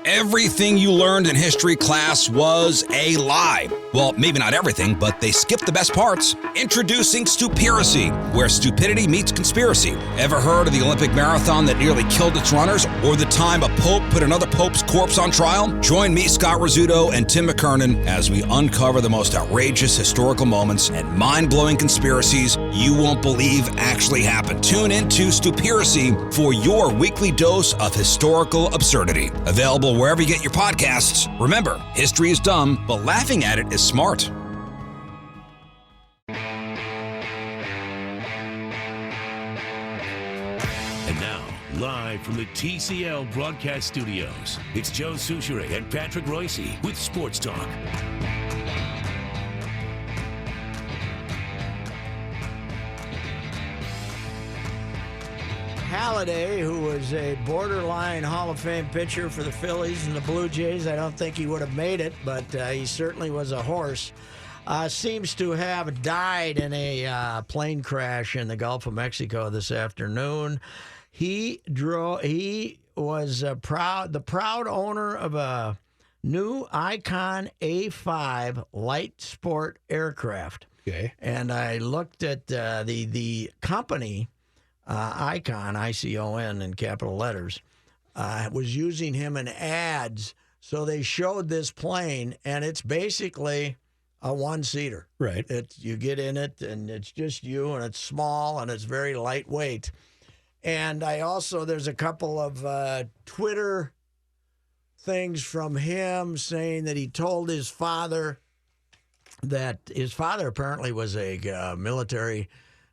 Everything you learned in history class was a lie. Well, maybe not everything, but they skipped the best parts. Introducing Stupiracy, where stupidity meets conspiracy. Ever heard of the Olympic marathon that nearly killed its runners? Or the time a pope put another pope's corpse on trial? Join me, Scott Rizzuto, and Tim McKernan as we uncover the most outrageous historical moments and mind-blowing conspiracies you won't believe actually happened. Tune into Stupiracy for your weekly dose of historical absurdity. Available wherever you get your podcasts. Remember, history is dumb, but laughing at it is smart. And now, live from the TCL broadcast studios, it's Joe Souchere and Patrick Royce with Sports Talk. Halladay, who was a borderline Hall of Fame pitcher for the Phillies and the Blue Jays, I don't think he would have made it, but he certainly was a horse, seems to have died in a plane crash in the Gulf of Mexico this afternoon. He was the proud owner of a new Icon A5 light sport aircraft. Okay. And I looked at the company, Icon, ICON in capital letters, was using him in ads. So they showed this plane, and it's basically a one-seater. Right. You get in it, and it's just you, and it's small, and it's very lightweight. And there's a couple of Twitter things from him saying that he told his father that his father apparently was a military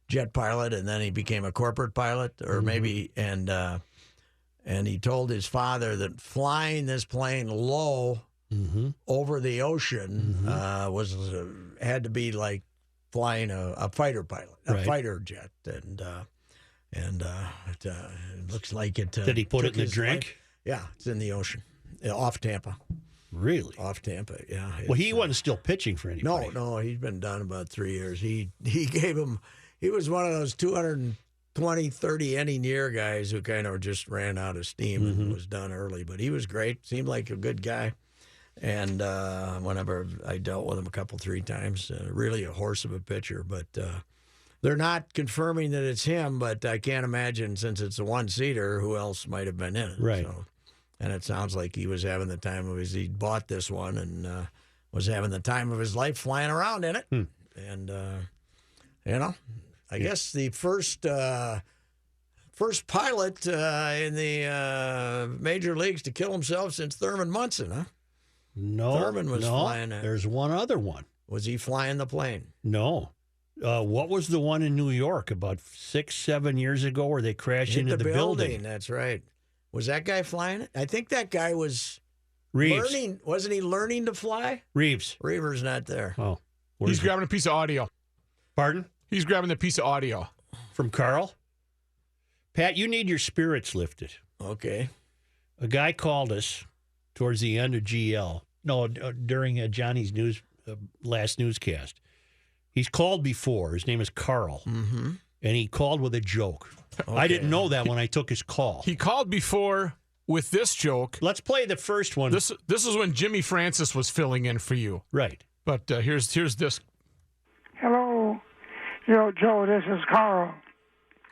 jet pilot, and then he became a corporate pilot, or maybe, and he told his father that flying this plane low over the ocean had to be like flying a fighter pilot, a fighter jet, and it looks like it. Did he put it in the drink? Life. Yeah, it's in the ocean, off Tampa. Really? Off Tampa, yeah. Well, he wasn't still pitching for anybody. No, he's been done about 3 years. He gave him. He was one of those 220, 30 inning year guys who kind of just ran out of steam and was done early. But he was great. Seemed like a good guy. And whenever I dealt with him three times, really a horse of a pitcher. But they're not confirming that it's him, but I can't imagine, since it's a one-seater, who else might have been in it. Right. So, and it sounds like he was having the time of he bought this one and was having the time of his life flying around in it. And, I guess the first pilot in the major leagues to kill himself since Thurman Munson, huh? No. Thurman was flying it. There's one other one. Was he flying the plane? No. What was the one in New York about 6-7 years ago where they crashed into the building? That's right. Was that guy flying it? I think that guy was Reeves. Wasn't he learning to fly? Reeves. Reaver's not there. Oh. He's grabbing a piece of audio. Pardon? He's grabbing the piece of audio. From Carl? Pat, you need your spirits lifted. Okay. A guy called us towards the end of GL. No, during Johnny's last newscast. He's called before. His name is Carl. Mm-hmm. And he called with a joke. Okay. I didn't know that when I took his call. He called before with this joke. Let's play the first one. This is when Jimmy Francis was filling in for you. Right. But here's this. Hello. Joe, this is Carl.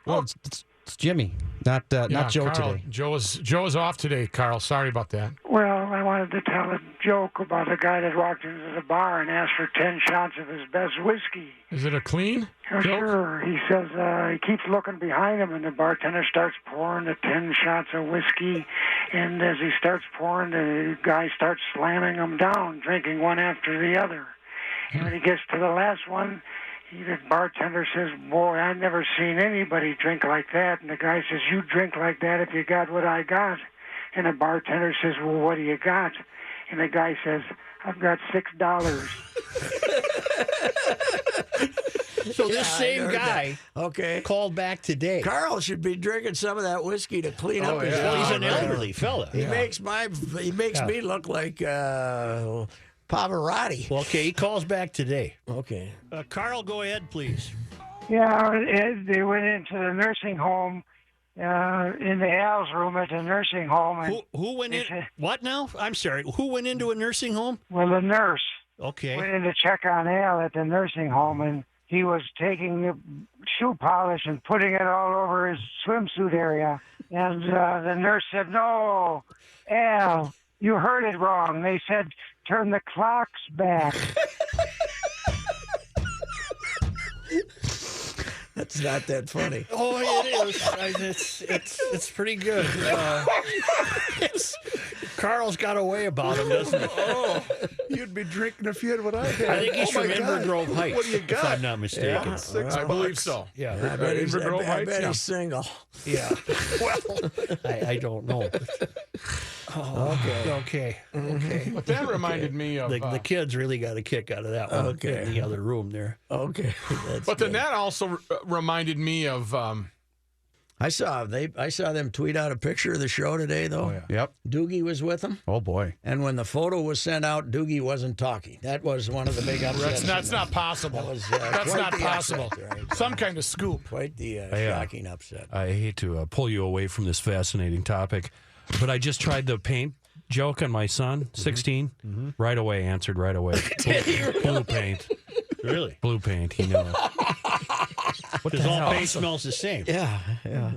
Well, it's Jimmy, not Joe Carl, today. Joe is off today, Carl. Sorry about that. Well, I wanted to tell a joke about a guy that walked into the bar and asked for 10 shots of his best whiskey. Is it a clean joke? Sure. He says he keeps looking behind him, and the bartender starts pouring the 10 shots of whiskey. And as he starts pouring, the guy starts slamming them down, drinking one after the other. And when he gets to the last one, the bartender says, "Boy, I've never seen anybody drink like that." And the guy says, "You drink like that if you got what I got." And the bartender says, "Well, what do you got?" And the guy says, "I've got $6." So this same guy called back today. Carl should be drinking some of that whiskey to clean up his. Well, he's an elderly fella. He makes me look like Pavarotti. Well, okay, he calls back today. Okay. Carl, go ahead, please. Yeah, they went into the nursing home, in the Al's room at the nursing home. And Who went in? What now? I'm sorry. Who went into a nursing home? well, the nurse Okay. went in to check on Al at the nursing home, and he was taking the shoe polish and putting it all over his swimsuit area. And the nurse said, "No, Al, you heard it wrong. They said turn the clocks back." That's not that funny. Oh, it is. It's pretty good. Carl's got a way about him, doesn't he? Oh, you'd be drinking if you had what I had. I think he's from my God. Invergrove Heights, What do you if got? I'm not mistaken. I believe so. Yeah. I bet he's, Invergrove I Heights, bet yeah. he's single. Yeah. Well, I don't know. Okay. But that reminded me of. The kids really got a kick out of that one Okay. in the other room there. Okay. That's but good. then that also reminded me of. I saw them tweet out a picture of the show today, though. Yep. Doogie was with them. Oh boy. And when the photo was sent out, Doogie wasn't talking. That was one of the big upsets. That's not possible. That was, That's quite not the possible. upset, right? Some kind of scoop. Quite the shocking upset. I hate to pull you away from this fascinating topic, but I just tried the paint joke on my son, 16. Right away, answered right away. Blue paint. Really? Blue paint, he knows. Because all paint smells the same. Yeah.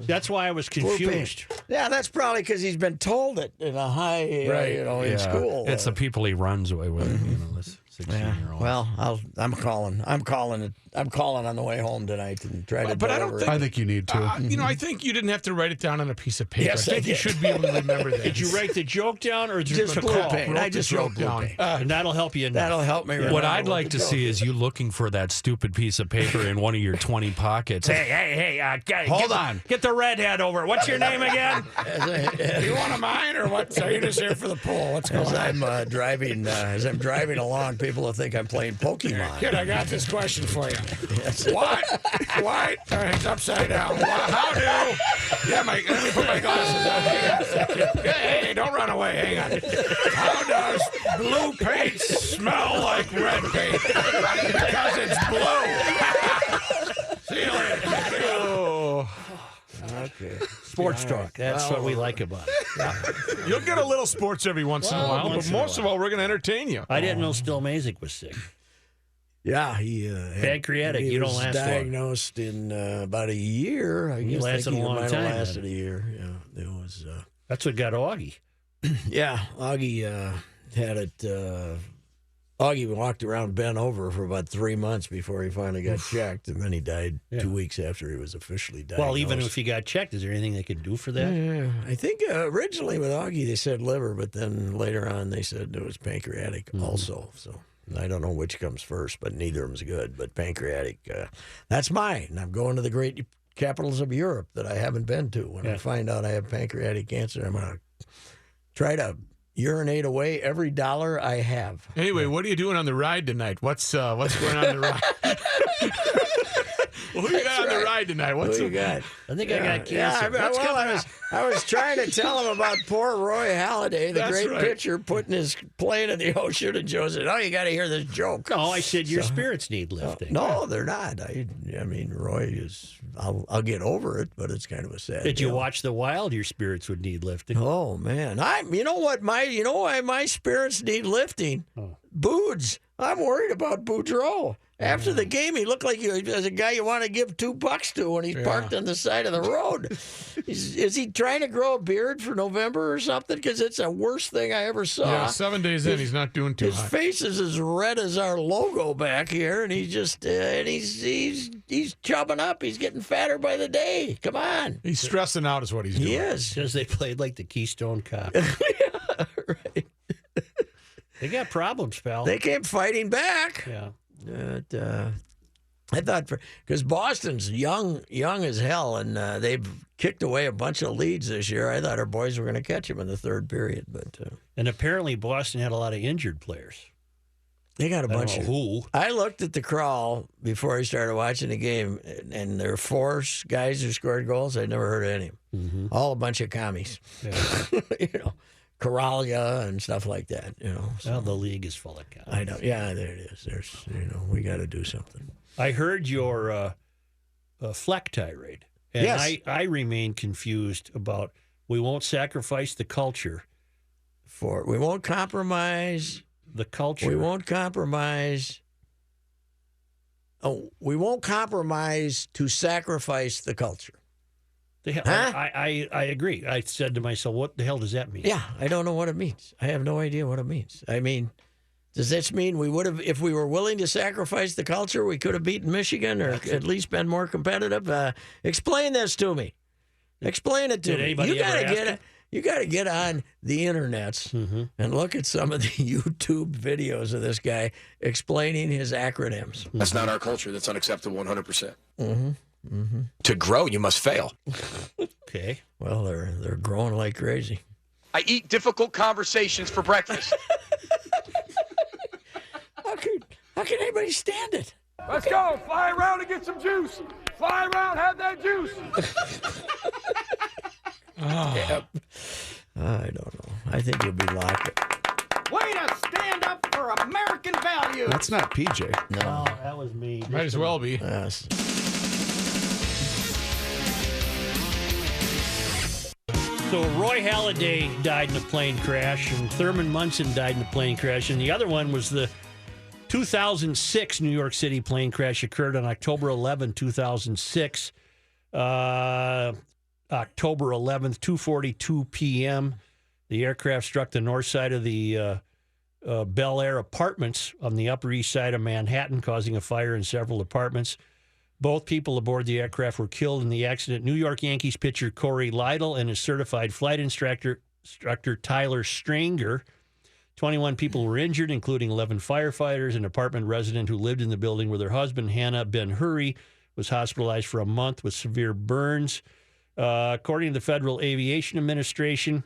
That's why I was confused. Yeah, that's probably because he's been told it in a high, in school. It's the people he runs away with, this 16-year-old. Well, I'm calling on the way home tonight and try to. But I don't deliver think- it. I think you need to. I think you didn't have to write it down on a piece of paper. Yes, I I think you did. should be able to remember that. Did you write the joke down or just the blue call? paint. I just wrote blue down. paint. And that'll help you. That'll help me. What remember I'd like the to joke see is you looking for that stupid piece of paper in one of your 20 pockets. Hey, Hold on. Get the redhead over. What's your name again? You want a mine or what? So you're just here for the poll. What's going As on? I'm driving along, people will think I'm playing Pokemon. Kid, I got this question for you. What? What? It's upside down. How do? Yeah, let me put my glasses on. Hang on a second. Hey, don't run away. Hang on. How does blue paint smell like red paint? Because it's blue. See you later. Oh. Okay. Sports talk. That's what we like about it. You'll get a little sports every once in a while, once but in a most of all, we're going to entertain you. I didn't know Still Mazik was sick. Yeah, he Pancreatic, you don't was last long. diagnosed in about a year. I guess lasted a long might have time, lasted then. a year. Yeah, it was. That's what got Augie. Yeah, Augie had it. Augie walked around bent over for about 3 months before he finally got checked, and then he died 2 weeks after he was officially diagnosed. Well, even if he got checked, is there anything they could do for that? Yeah, I think originally with Augie they said liver, but then later on they said it was pancreatic also. So I don't know which comes first, but neither of them's good. But pancreatic, that's mine. I'm going to the great capitals of Europe that I haven't been to. When I find out I have pancreatic cancer, I'm going to try to urinate away every dollar I have. Anyway, what are you doing on the ride tonight? What's going on the ride? Who you got on the ride tonight? What's Who you got? I think I got cancer. Yeah, I was trying to tell him about poor Roy Halladay, the That's great right. pitcher, putting his plane in the ocean, and Joe said, "Oh, you got to hear this joke." No, I said your spirits need lifting. No, they're not. I mean, Roy is. I'll get over it, but it's kind of a sad. Did you deal. watch The Wild? Your spirits would need lifting. Oh man, you know why my spirits need lifting? Boods. I'm worried about Boudreau. After the game, he looked like he was a guy you want to give $2 to when he's parked on the side of the road. Is he trying to grow a beard for November or something? Because it's the worst thing I ever saw. Yeah, 7 days in, he's not doing too His hot. face is as red as our logo back here, and he's just he's chubbing up. He's getting fatter by the day. Come on, He's stressing out is what he's doing. he is. Because they played like the Keystone Cop. Right. They got problems, pal. They came fighting back. Yeah. I thought because Boston's young as hell, and they've kicked away a bunch of leads this year. I thought our boys were going to catch them in the third period, but And apparently Boston had a lot of injured players. they got a I don't bunch know of. who. I looked at the crawl before I started watching the game, and there are 4 guys who scored goals. I'd never heard of any of them. All a bunch of commies. Yeah. Coralia and stuff like that. Well, the league is full of guys. I know. Yeah, there it is. There's we got to do something. I heard your Fleck tirade. And Yes. I remain confused about we won't sacrifice the culture. We won't compromise. The culture. We won't compromise. Oh, we won't compromise to sacrifice the culture. Huh? I agree. I said to myself, what the hell does that mean? Yeah, I don't know what it means. I have no idea what it means. I mean, does this mean we would have, if we were willing to sacrifice the culture, we could have beaten Michigan or at least been more competitive? Explain this to me. Explain it to Did me. anybody ever ask him? You got to get on the internets and look at some of the YouTube videos of this guy explaining his acronyms. That's not our culture. That's unacceptable 100%. Mm-hmm. To grow, you must fail. Okay. Well, they're growing like crazy. I eat difficult conversations for breakfast. How can anybody stand it? Let's go. Fly around and get some juice. Fly around, have that juice. Yep. I don't know. I think you'll be locked up. Way to stand up for American values. That's not PJ. No. Oh, that was me. Might as well be. Yes. So Roy Halladay died in a plane crash, and Thurman Munson died in a plane crash, and the other one was the 2006 New York City plane crash occurred on October 11, 2006. October 11th, 2:42 p.m. The aircraft struck the north side of the Bel Air Apartments on the Upper East Side of Manhattan, causing a fire in several apartments. Both people aboard the aircraft were killed in the accident. New York Yankees pitcher Corey Lytle and his certified flight instructor Tyler Stranger. 21 people were injured, including 11 firefighters. An apartment resident who lived in the building with her husband, Hannah Ben-Huri, was hospitalized for a month with severe burns. According to the Federal Aviation Administration,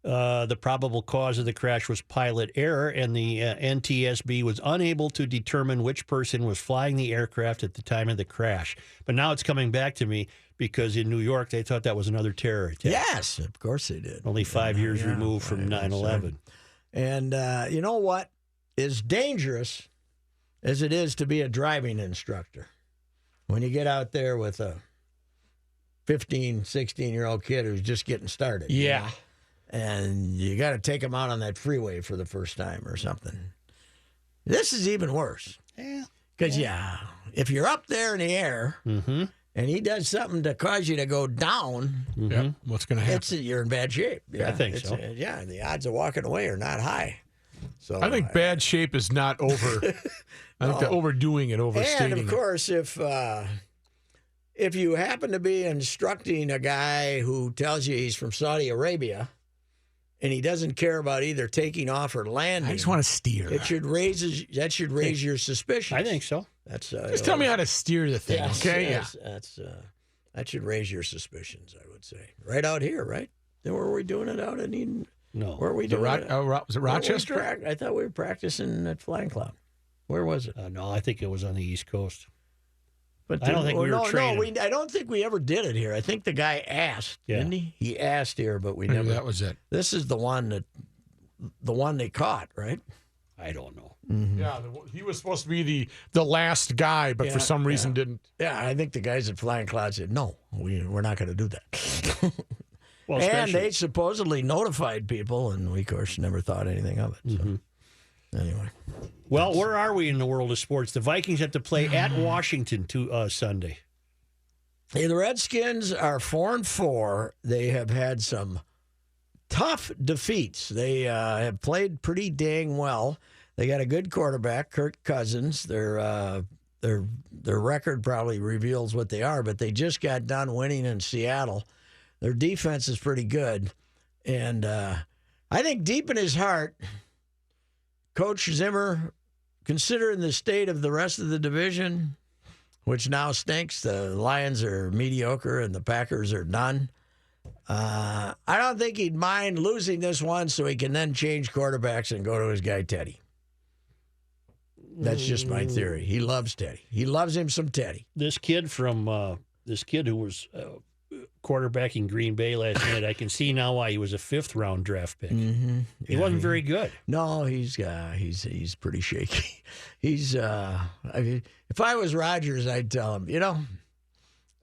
the probable cause of the crash was pilot error, and the NTSB was unable to determine which person was flying the aircraft at the time of the crash. But now it's coming back to me because in New York, they thought that was another terror attack. Yes, of course they did. Only 5 years removed from 9/11. And you know what? As dangerous as it is to be a driving instructor, when you get out there with a 15, 16-year-old kid who's just getting started. Yeah. And you got to take him out on that freeway for the first time or something. This is even worse. Yeah. Because, if you're up there in the air and he does something to cause you to go down, Yep. What's going to happen? you're in bad shape. Yeah, I think so. The odds of walking away are not high. So I think bad shape is not over. I think they're overdoing it, overstating And, of course, if you happen to be instructing a guy who tells you he's from Saudi Arabia and he doesn't care about either taking off or landing, I just want to steer. that should raise your suspicion. I think so. That's Just tell me how to steer the thing, okay? Yes, that should raise your suspicions, I would say. Right out here, right? Then where were we doing it out in Eden? No. Where were we doing it? Was it Rochester? I thought we were practicing at Flying Cloud. Where was it? No, I think it was on the East Coast. But I don't think we were training. No, I don't think we ever did it here. I think the guy asked, didn't he? He asked here, but we Maybe never. that was it. This is the one they caught, right? I don't know. Yeah, he was supposed to be the last guy, but for some reason didn't. Yeah, I think the guys at Flying Cloud said, no, we're not going to do that. Well, and they supposedly notified people, and we, of course, never thought anything of it. So. Anyway. Well, where are we in the world of sports? The Vikings have to play at Washington Sunday. Hey, the Redskins are 4-4. They have had some tough defeats. They have played pretty dang well. They got a good quarterback, Kirk Cousins. Their record probably reveals what they are, but they just got done winning in Seattle. Their defense is pretty good. And I think deep in his heart, Coach Zimmer, considering the state of the rest of the division, which now stinks, the Lions are mediocre and the Packers are done. I don't think he'd mind losing this one so he can then change quarterbacks and go to his guy Teddy. That's just my theory. He loves Teddy. He loves him some Teddy. This kid who was quarterbacking Green Bay last night, I can see now why he was a 5th-round draft pick. Mm-hmm. He wasn't very good. No, he's pretty shaky. He's if I was Rodgers, I'd tell him,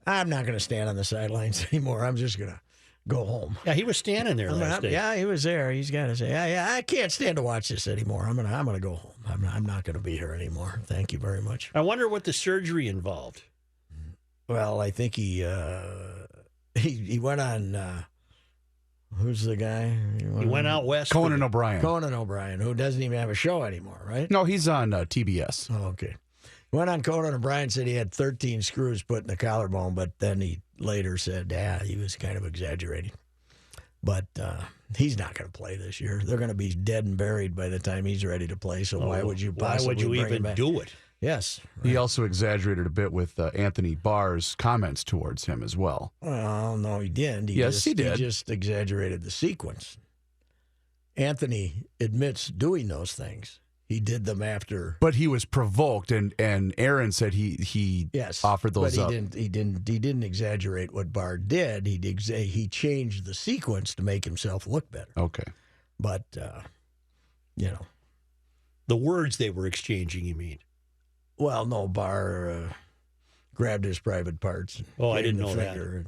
I'm not going to stand on the sidelines anymore. I'm just going to go home. Yeah, he was standing there last day. Yeah, he was there. He's got to say, yeah, I can't stand to watch this anymore. I'm gonna go home. I'm not going to be here anymore. Thank you very much. I wonder what the surgery involved. Well, I think he went on. Who's the guy? He went out west. Conan O'Brien. Conan O'Brien, who doesn't even have a show anymore, right? No, he's on TBS. Oh, okay. Went on Conan O'Brien, said he had 13 screws put in the collarbone, but then he later said, he was kind of exaggerating. But he's not going to play this year. They're going to be dead and buried by the time he's ready to play. So why would you possibly bring him even back? do it? Yes. He right. also exaggerated a bit with Anthony Barr's comments towards him as well. Well, no, he didn't. He did. He just exaggerated the sequence. Anthony admits doing those things. He did them after. But he was provoked, and Aaron said he offered those but up. He didn't exaggerate what Barr did. He changed the sequence to make himself look better. Okay. But The words they were exchanging, you mean? well, no, Barr grabbed his private parts. Oh, I gave didn't him the know that. finger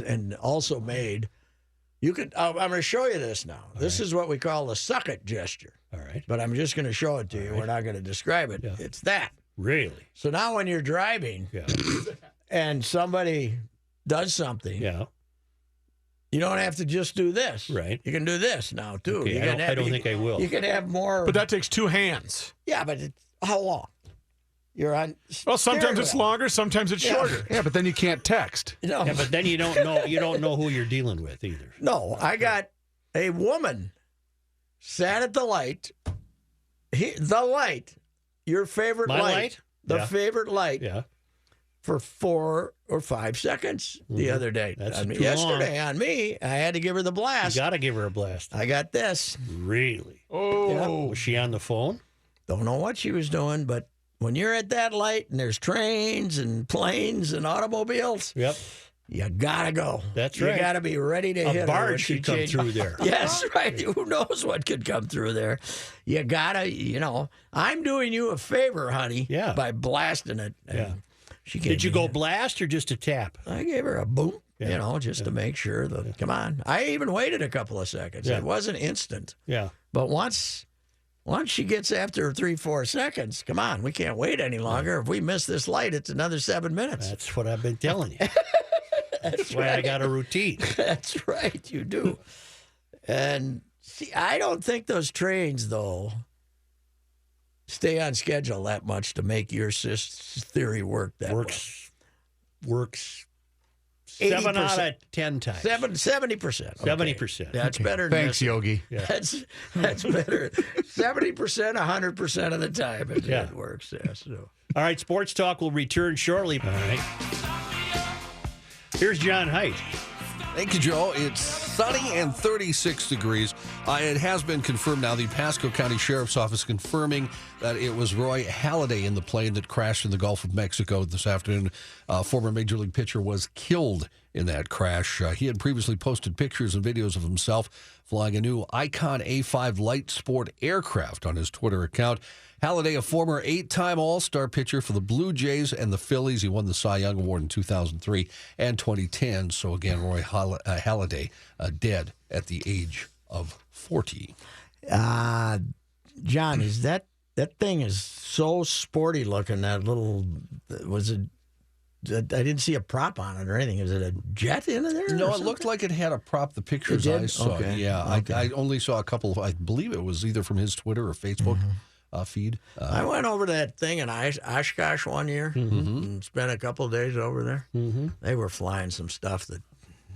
Yeah. and also made. You could. I'm going to show you this now. This is what we call the suck it gesture. All right. But I'm just going to show it to you. We're not going to describe it. Yeah. It's that. Really? So now when you're driving Yeah. and somebody does something, Yeah. you don't have to just do this. Right. You can do this now, too. Okay, I don't think I will. You can have more. But that takes two hands. Yeah, but how long? You're on. Well, sometimes steering it's wheel. longer, sometimes it's Yeah. shorter. Yeah, but then you can't text. No, Yeah, but then you don't know who you're dealing with either. no, I got a woman sat at the light. The light, your favorite My light. light? The Yeah. favorite light. Yeah. For 4 or 5 seconds the other day. That's on me. too long. Yesterday on me, I had to give her the You blast. got to give her a blast. I got this. Really? Oh. Was she on the phone? Don't know what she was doing, but when you're at that light and there's trains and planes and automobiles, Yep. you gotta go. That's You right. gotta be ready to hit her. A barge when she should come changes. through there. Yes, right. Who knows what could come through there? You gotta, I'm doing you a favor, honey, Yeah. by blasting it. And Yeah. She gave Did you me go a- blast or just a tap? I gave her a boom, Yeah. just to make sure that, come on. I even waited a couple of seconds. Yeah. It wasn't instant. Yeah. But once she gets after 3-4 seconds, come on, we can't wait any longer. If we miss this light, it's another 7 minutes. That's what I've been telling you. That's why I got a routine. That's right, you do. And see, I don't think those trains, though, stay on schedule that much to make your theory work that Works 80%. 7 out of 10 times. well. 70%. 70%. That's better than Thanks, this. Yogi. That's better. 70%, 100% of the time it works. Yeah, so. All right, Sports Talk will return shortly. All right. Here's John Height. Thank you, Joe. It's sunny and 36 degrees. It has been confirmed now. The Pasco County Sheriff's Office confirming that it was Roy Halladay in the plane that crashed in the Gulf of Mexico this afternoon. Former Major League pitcher was killed in that crash. He had previously posted pictures and videos of himself flying a new Icon A5 light sport aircraft on his Twitter account. Halladay, a former 8-time All-Star pitcher for the Blue Jays and the Phillies. He won the Cy Young Award in 2003 and 2010. So again, Roy Halladay dead at the age of 40. John, is that thing is so sporty looking, that little, was it, I didn't see a prop on it or anything. Is it a jet in there? No, it looked like it had a prop. The pictures It did? I saw. Okay. Yeah, Okay. I only saw a couple of, I believe it was either from his Twitter or Facebook feed. I went over to that thing in Oshkosh one year and spent a couple of days over there. Mm-hmm. They were flying some stuff that,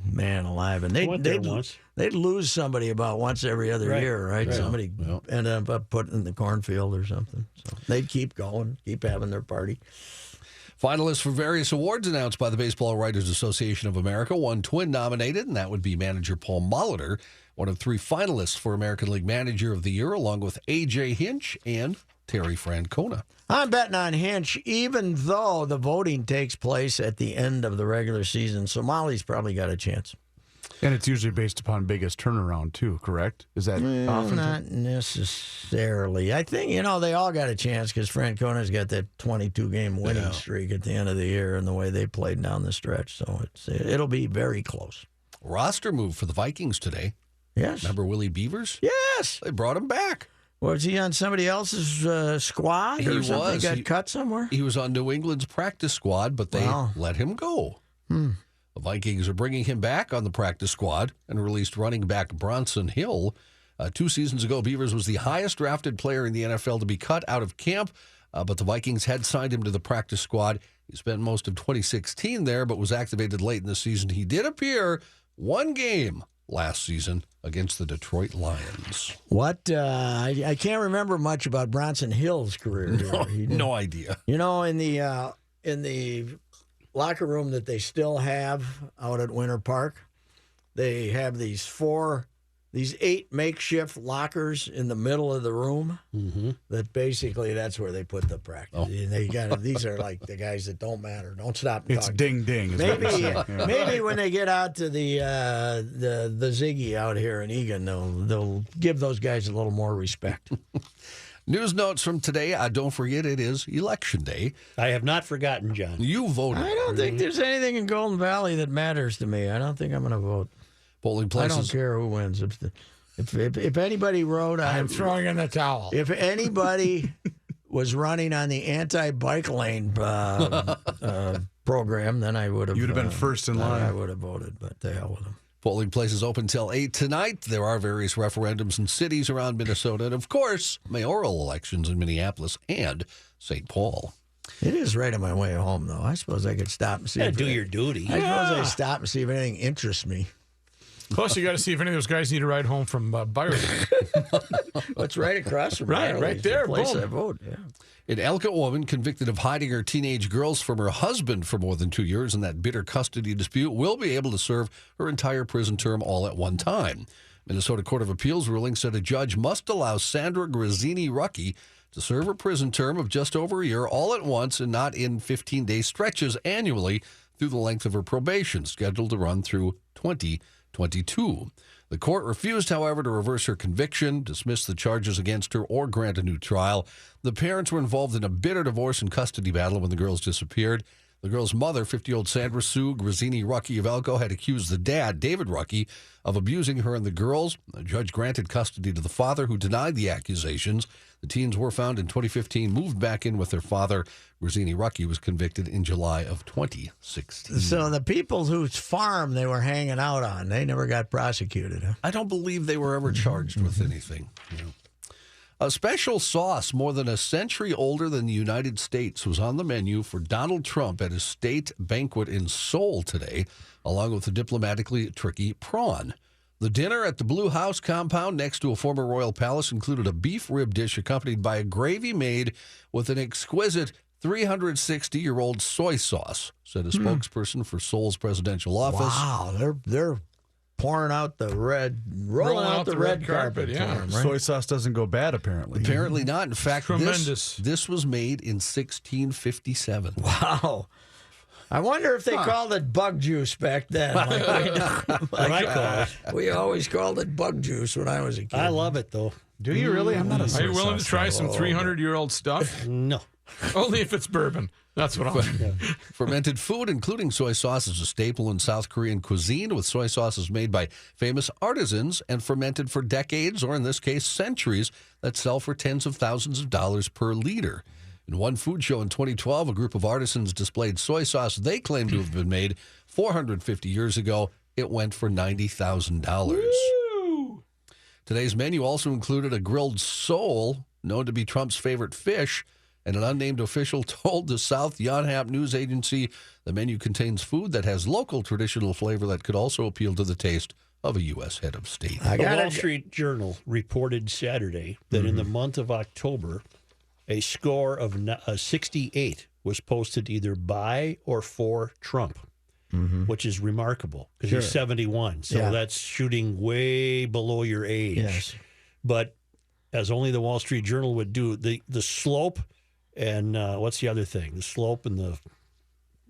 man alive, and I went there once. they'd lose somebody about once every other Right. year, right? Right. Somebody ended up put in the cornfield or something. So they'd keep going, keep having their party. Finalists for various awards announced by the Baseball Writers Association of America. One Twin nominated, and that would be manager Paul Molitor, one of 3 finalists for American League Manager of the Year, along with A.J. Hinch and Terry Francona. I'm betting on Hinch, even though the voting takes place at the end of the regular season. So Molly's probably got a chance. And it's usually based upon biggest turnaround, too, correct? Is that often? Not necessarily. I think, they all got a chance because Francona's got that 22-game winning streak at the end of the year and the way they played down the stretch. So it'll be very close. Roster move for the Vikings today. Yes. Remember Willie Beavers? Yes. They brought him back. Was he on somebody else's squad or something? Was. He got cut somewhere? He was on New England's practice squad, but they let him go. The Vikings are bringing him back on the practice squad and released running back Bronson Hill. 2 seasons ago, Beavers was the highest drafted player in the NFL to be cut out of camp, but the Vikings had signed him to the practice squad. He spent most of 2016 there, but was activated late in the season. He did appear one game last season against the Detroit Lions. What? I can't remember much about Bronson Hill's career. No idea. In the locker room that they still have out at Winter Park, they have these 8 makeshift lockers in the middle of the room. That basically that's where they put the practice. And they got these are like the guys that don't matter. Don't stop and It's talk. ding ding. Is what you're saying. Maybe when they get out to the Ziggy out here in Egan, they'll give those guys a little more respect. News notes from today. Don't forget, it is Election Day. I have not forgotten, John. You voted. I don't think there's anything in Golden Valley that matters to me. I don't think I'm going to vote. Polling places. I don't care who wins. If anybody wrote, I'm throwing in the towel. If anybody was running on the anti-bike lane program, then I would have. You'd have been first in line. I would have voted, but the hell with them. Polling places open till 8 tonight. There are various referendums in cities around Minnesota, and of course, mayoral elections in Minneapolis and St. Paul. It is right on my way home, though. I suppose I could stop and see. Do your duty. I suppose I'd stop and see if anything interests me. Plus, you got to see if any of those guys need a ride home from Byron. It's right across from right there. The place Boom. I vote. Yeah. An Elko woman convicted of hiding her teenage girls from her husband for more than 2 years in that bitter custody dispute will be able to serve her entire prison term all at one time. Minnesota Court of Appeals ruling said a judge must allow Sandra Grazzini-Rucky to serve her prison term of just over a year all at once and not in 15-day stretches annually through the length of her probation, scheduled to run through 2022. The court refused, however, to reverse her conviction, dismiss the charges against her, or grant a new trial. The parents were involved in a bitter divorce and custody battle when the girls disappeared. The girl's mother, 50-year-old Sandra Sue Grazzini-Rucky of Elko, had accused the dad, David Rucky, of abusing her and the girls. The judge granted custody to the father, who denied the accusations. The teens were found in 2015, moved back in with their father. Grazzini-Rucky was convicted in July of 2016. So the people whose farm they were hanging out on, they never got prosecuted, huh? I don't believe they were ever charged with anything. A special sauce more than a century older than the United States was on the menu for Donald Trump at his state banquet in Seoul today, along with the diplomatically tricky prawn. The dinner at the Blue House compound next to a former royal palace included a beef rib dish accompanied by a gravy made with an exquisite 360-year-old soy sauce, said a spokesperson for Seoul's presidential office. Wow, they're pouring out the rolling out the red carpet. Yeah, for 'em, right? Soy sauce doesn't go bad, apparently. Apparently not. In fact, Tremendous. This was made in 1657. Wow. I wonder if they called it bug juice back then. We always called it bug juice when I was a kid. I love it, though. Do you really? I'm not a soy Are you willing to sauce try guy. some 300-year-old stuff? No. Only if it's bourbon. That's what I'll do. Fermented food, including soy sauce, is a staple in South Korean cuisine, with soy sauces made by famous artisans and fermented for decades, or in this case, centuries, that sell for tens of thousands of dollars per liter. In one food show in 2012, a group of artisans displayed soy sauce they claim to have been made 450 years ago. It went for $90,000. Today's menu also included a grilled sole, known to be Trump's favorite fish, and an unnamed official told the South Yonhap news agency the menu contains food that has local traditional flavor that could also appeal to the taste of a U.S. head of state. The Wall Street Journal reported Saturday that in the month of October, a score of 68 was posted either by or for Trump, which is remarkable because he's 71. So that's shooting way below your age. Yes. But as only the Wall Street Journal would do, the slope and what's the other thing? The slope and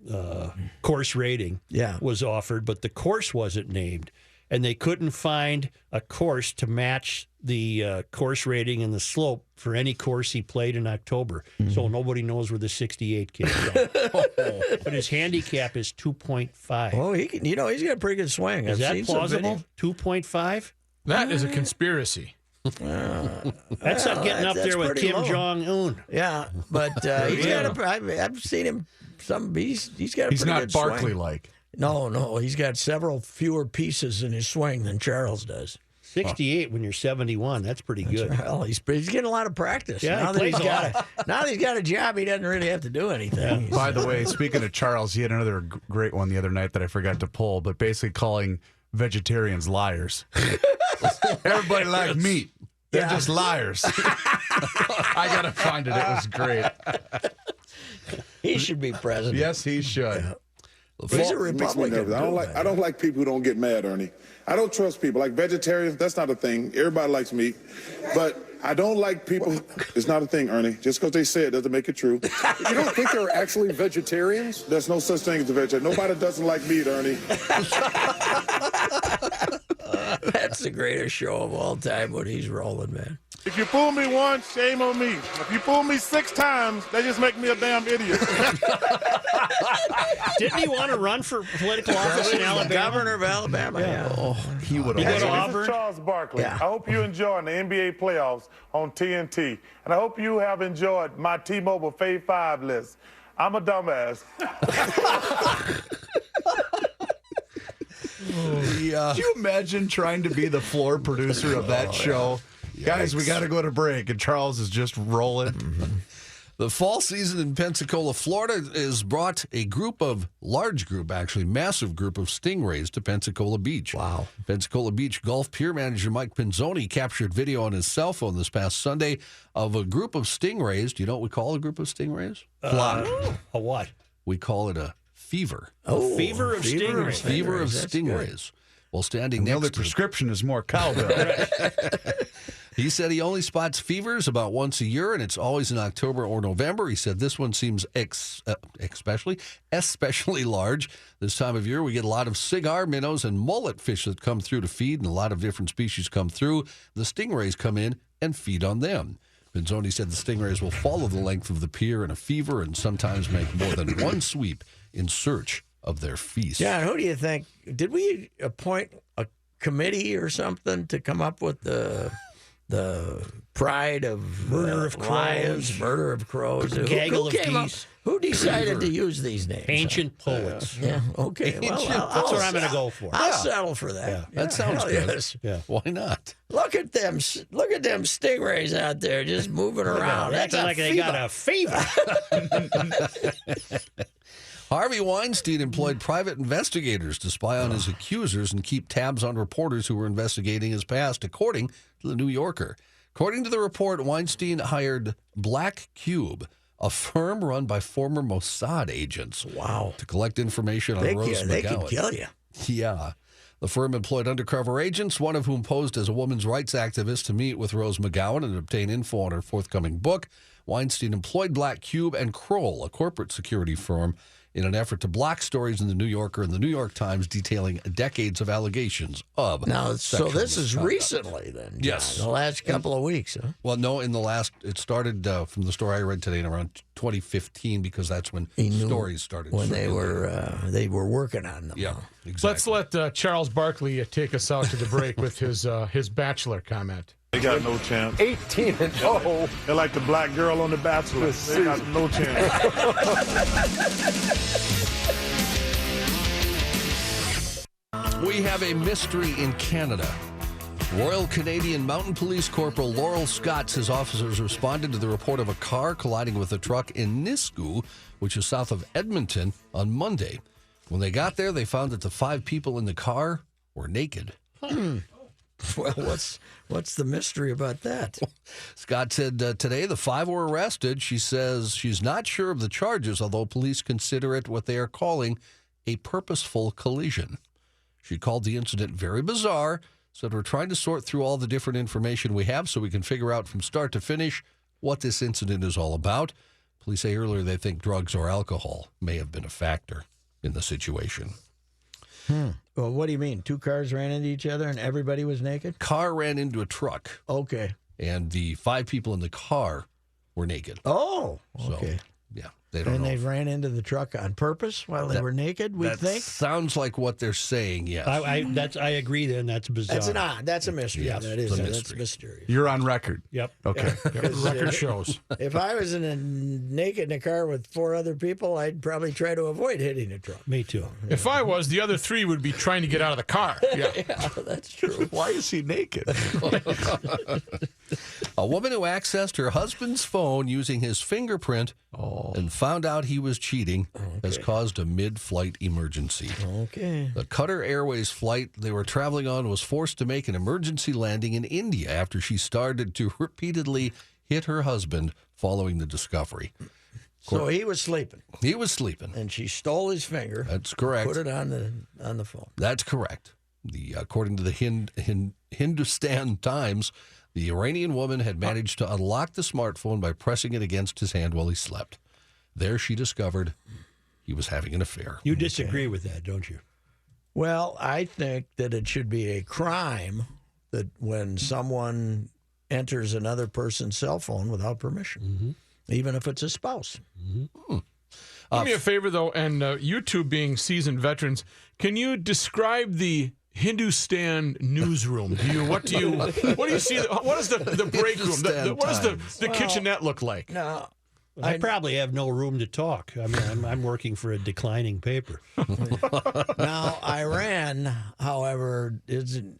the course rating was offered, but the course wasn't named. and they couldn't find a course to match the course rating and the slope for any course he played in October. So nobody knows where the 68 kid's from. But his handicap is 2.5. Oh, he can, he's got a pretty good swing. Is I've that seen some plausible? video. 2.5? That is a conspiracy. That's not getting up that's there with pretty Kim low. Jong-un. Yeah, but he's got I've seen him. He's got a He's pretty not good swing. Barkley-like. No, he's got several fewer pieces in his swing than Charles does. 68 when you're 71. That's pretty good. Well, he's getting a lot of practice. Yeah, now he plays a now that he's got a job, he doesn't really have to do anything. By the way, speaking of Charles, he had another great one the other night that I forgot to pull, but basically calling vegetarians liars. Everybody like meat. They're just liars. I got to find it. It was great. He should be president. Yes, he should. He's a It makes me Republican. nervous. I don't like people who don't get mad, Ernie. I don't trust people. Like vegetarians, that's not a thing. Everybody likes meat. But I don't like people. It's not a thing, Ernie. Just because they say it doesn't make it true. You don't think they're actually vegetarians? There's no such thing as a vegetarian. Nobody doesn't like meat, Ernie. That's the greatest show of all time when he's rolling, man. If you fool me once, shame on me. If you fool me 6 times, they just make me a damn idiot. Didn't he want to run for political office in Alabama? Governor of Alabama, yeah. Oh, he would He go have. to This Auburn? is Charles Barkley. Yeah. I hope you enjoyed the NBA playoffs on TNT. And I hope you have enjoyed my T-Mobile Fave 5 list. I'm a dumbass. Could you imagine trying to be the floor producer of that show? Guys, we got to go to break, and Charles is just rolling. The fall season in Pensacola, Florida, has brought a massive group of stingrays to Pensacola Beach. Wow. Pensacola Beach Golf Pier manager Mike Pinzoni captured video on his cell phone this past Sunday of a group of stingrays. Do you know what we call a group of stingrays? A what? We call it a fever. Fever of stingrays. Fever of That's stingrays. While standing The next only to prescription is more cowbell. He said he only spots fevers about once a year, and it's always in October or November. He said this one seems especially large. This time of year, we get a lot of cigar minnows and mullet fish that come through to feed, and a lot of different species come through. The stingrays come in and feed on them. Pinzoni said the stingrays will follow the length of the pier in a fever and sometimes make more than one sweep in search of their feast. John, who do you think? Did we appoint a committee or something to come up with the pride of Murder of lions, crows. murder of crows? Gaggle of came up? geese. Who decided to use these names? Ancient poets. Yeah. Okay. Well, That's what I'm going to go for. I'll settle for that. Yeah. That sounds hell good. yes. Yeah. Why not? Look at them stingrays out there just moving around. That's Acting a like they fever. got a fever. Harvey Weinstein employed private investigators to spy on his accusers and keep tabs on reporters who were investigating his past, according to the New Yorker. According to the report, Weinstein hired Black Cube, a firm run by former Mossad agents, to collect information on Rose McGowan. They could kill you. Yeah. The firm employed undercover agents, one of whom posed as a women's rights activist, to meet with Rose McGowan and obtain info on her forthcoming book. Weinstein employed Black Cube and Kroll, a corporate security firm, in an effort to block stories in the New Yorker and the New York Times detailing decades of allegations of Now, so sexual this is misconduct. recently then, John, Yes. the last couple of weeks, huh? Well, no, it started from the story I read today in around 2015 because that's when stories started. When they were working on them. Yeah, exactly. Let's let Charles Barkley take us out to the break with his Bachelor comment. They got no chance. 18-0. They're like the black girl on The Bachelor. They got no chance. We have a mystery in Canada. Royal Canadian Mountain Police Corporal Laurel Scott says officers responded to the report of a car colliding with a truck in Nisku, which is south of Edmonton, on Monday. When they got there, they found that the 5 people in the car were naked. Well, what's the mystery about that? Scott said today the 5 were arrested. She says she's not sure of the charges, although police consider it what they are calling a purposeful collision. She called the incident very bizarre, said we're trying to sort through all the different information we have so we can figure out from start to finish what this incident is all about. Police say earlier they think drugs or alcohol may have been a factor in the situation. Well, what do you mean? 2 cars ran into each other and everybody was naked? Car ran into a truck, Okay. and the 5 people in the car were naked. Oh, So, okay. yeah, they don't And know. they ran into the truck on purpose while they were naked, we That think? sounds like what they're saying, yes. I agree. Then that's bizarre. That's a mystery. Yes, that it's is. a That's mystery. mysterious. You're on record. Yep. Okay. Record shows. If I was naked in a car with 4 other people, I'd probably try to avoid hitting a truck. Me too. If I was, the other 3 would be trying to get out of the car. Yeah. Yeah, that's true. Why is he naked? A woman who accessed her husband's phone using his fingerprint and found out he was cheating has caused a mid-flight emergency. Okay. The Qatar Airways flight they were traveling on was forced to make an emergency landing in India after she started to repeatedly hit her husband following the discovery. So he was sleeping, He was sleeping. and she stole his finger. That's correct. Put it on the phone. That's correct. According to the Hindustan Times, the Iranian woman had managed to unlock the smartphone by pressing it against his hand while he slept. There she discovered he was having an affair. You disagree with that, don't you? Well, I think that it should be a crime that when someone enters another person's cell phone without permission, even if it's a spouse. Do me a favor, though, and you two being seasoned veterans, can you describe the Hindustan newsroom? What do you see? What is the break room? What does the kitchenette look like? No. I probably have no room to talk. I mean, I'm working for a declining paper. Now, Iran, however, isn't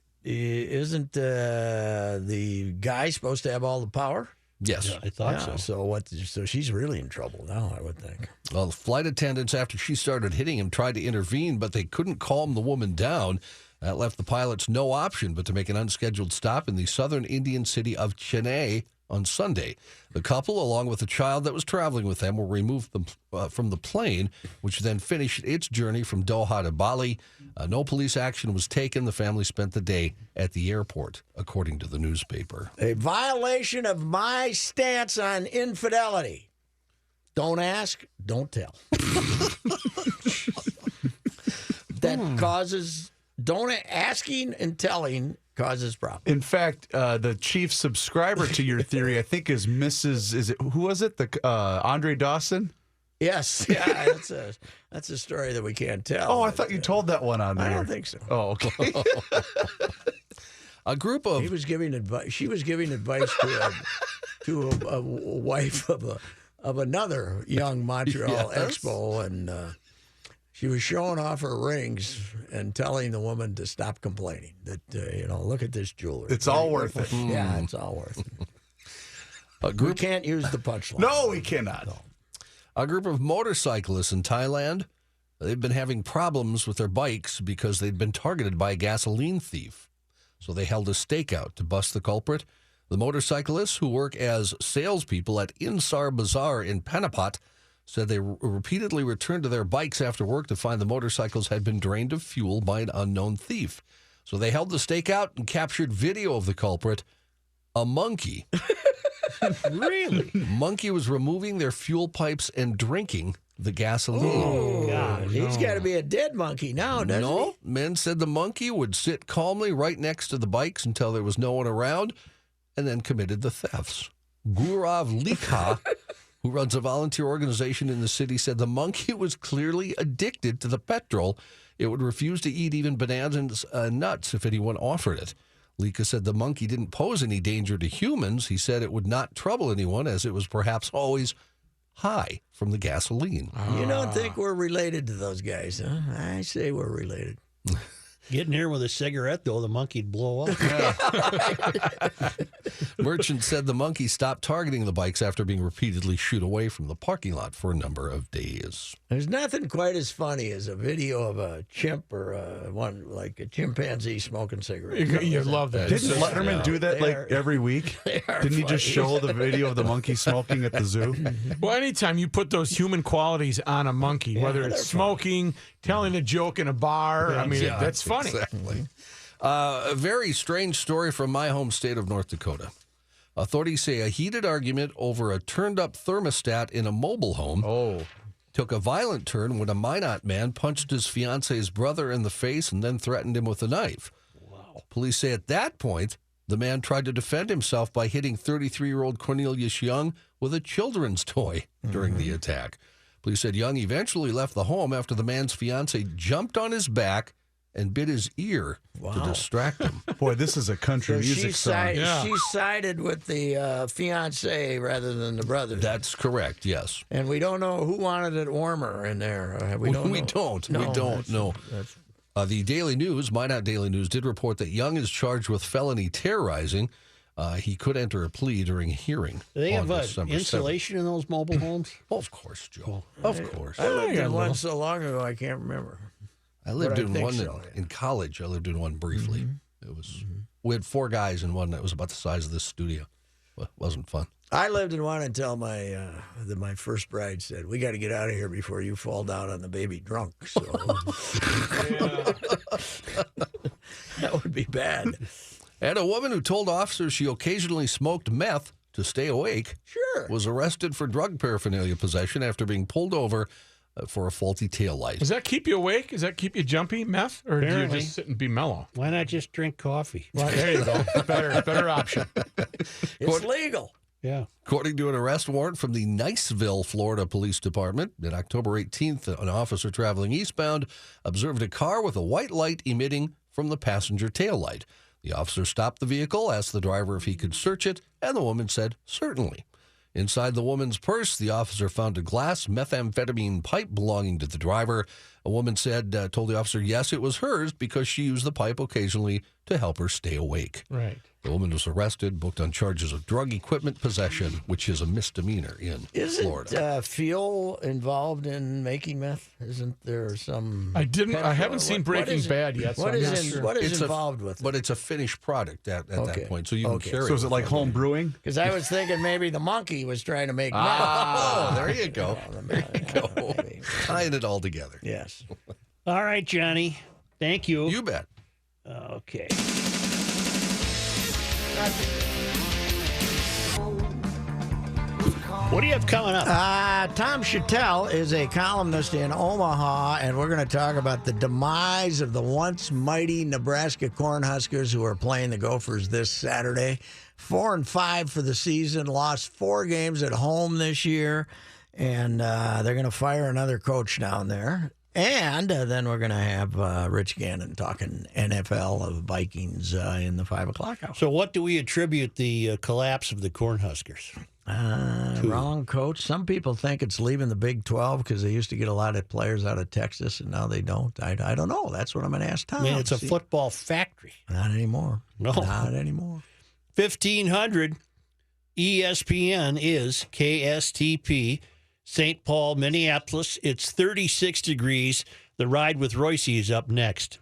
the guy supposed to have all the power? Yes. I thought so. So she's really in trouble now, I would think. Well, the flight attendants, after she started hitting him, tried to intervene, but they couldn't calm the woman down. That left the pilots no option but to make an unscheduled stop in the southern Indian city of Chennai on Sunday. The couple, along with the child that was traveling with them, were removed from the plane, which then finished its journey from Doha to Bali. No police action was taken. The family spent the day at the airport, according to the newspaper. A violation of my stance on infidelity. Don't ask, don't tell. That causes... asking and telling causes problems. In fact, the chief subscriber to your theory, I think, is who was it? Andre Dawson? Yes, yeah, that's a story that we can't tell. Oh, I thought you told that one on there. I don't think so. Oh, okay. A group of he was giving advice. She was giving advice to a wife of another young Montreal Expo, and she was showing off her rings and telling the woman to stop complaining. That look at this jewelry. It's all worth it. Yeah, it's all worth it. We can't use the punchline. No, we cannot. No. A group of motorcyclists in Thailand, they've been having problems with their bikes because they'd been targeted by a gasoline thief. So they held a stakeout to bust the culprit. The motorcyclists, who work as salespeople at Insar Bazaar in Panipat, said they repeatedly returned to their bikes after work to find the motorcycles had been drained of fuel by an unknown thief. So they held the stakeout and captured video of the culprit, a monkey. Really? Monkey was removing their fuel pipes and drinking the gasoline. Oh, God, he's got to be a dead monkey now, doesn't No, men said the monkey would sit calmly right next to the bikes until there was no one around and then committed the thefts. Gurav Likha, who runs a volunteer organization in the city, said the monkey was clearly addicted to the petrol. It would refuse to eat even bananas and nuts if anyone offered it. Lika said the monkey didn't pose any danger to humans. He said it would not trouble anyone as it was perhaps always high from the gasoline. he? You don't think we're related to those guys, huh? I say we're related. Getting here with a cigarette, though, the monkey'd blow up. Merchants said the monkey stopped targeting the bikes after being repeatedly shooed away from the parking lot for a number of days. There's nothing quite as funny as a video of a chimp or like a chimpanzee smoking cigarettes. You love that. Didn't Letterman do that every week? Didn't he just show the video of the monkey smoking at the zoo? Well, anytime you put those human qualities on a monkey, whether it's smoking, telling a joke in a bar, that's funny. Exactly. A very strange story from my home state of North Dakota. Authorities say a heated argument over a turned-up thermostat in a mobile home took a violent turn when a Minot man punched his fiance's brother in the face and then threatened him with a knife. Wow. Police say at that point, the man tried to defend himself by hitting 33-year-old Cornelius Young with a children's toy during the attack. Police said Young eventually left the home after the man's fiance jumped on his back and bit his ear to distract him. Boy, this is a country music song. She sided with the fiance rather than the brother. That's correct, yes. And we don't know who wanted it warmer in there. We don't. No. The Daily News, Minot Daily News, did report that Young is charged with felony terrorizing. He could enter a plea during a hearing. Do they have December insulation 7th. in those mobile homes? Well, of course, Joe. Of course. I lived in one so long ago, I can't remember. I lived in one so. in college. I lived in one briefly. It was we had 4 guys in one that was about the size of this studio. Well, it wasn't fun. I lived in one until my first bride said, "We got to get out of here before you fall down on the baby drunk." So that would be bad. And a woman who told officers she occasionally smoked meth to stay awake was arrested for drug paraphernalia possession after being pulled over for a faulty taillight. Does that keep you awake? Does that keep you jumpy, meth? Or do you just sit and be mellow? Why not just drink coffee? Well, there you go. Better option. It's legal. Yeah. According to an arrest warrant from the Niceville, Florida Police Department, on October 18th, an officer traveling eastbound observed a car with a white light emitting from the passenger taillight. The officer stopped the vehicle, asked the driver if he could search it, and the woman said, certainly. Inside the woman's purse, the officer found a glass methamphetamine pipe belonging to the driver. A woman told the officer, yes, it was hers because she used the pipe occasionally to help her stay awake. Right. The woman was arrested, booked on charges of drug equipment possession, which is a misdemeanor in Florida. Isn't fuel involved in making meth? Isn't there some? I haven't seen Breaking Bad yet. What is involved with it? But it's a finished product at that point, so you can carry it. So is it like home brewing? Because I was thinking maybe the monkey was trying to make meth. Oh, there you go. Tying it all together. Yes. All right, Johnny. Thank you. You bet. Okay. What do you have coming up? Tom Chattel is a columnist in Omaha, and we're going to talk about the demise of the once mighty Nebraska Cornhuskers who are playing the Gophers this Saturday. 4-5 for the season, lost 4 games at home this year, and they're going to fire another coach down there. And then we're going to have Rich Gannon talking NFL of Vikings in the 5 o'clock hour. So what do we attribute the collapse of the Cornhuskers? Wrong coach. Some people think it's leaving the Big 12 because they used to get a lot of players out of Texas, and now they don't. I don't know. That's what I'm going to ask Tom. I mean, it's a football factory. Not anymore. No. Not anymore. 1500 ESPN is KSTP. St. Paul, Minneapolis. It's 36 degrees. The Ride with Royce is up next.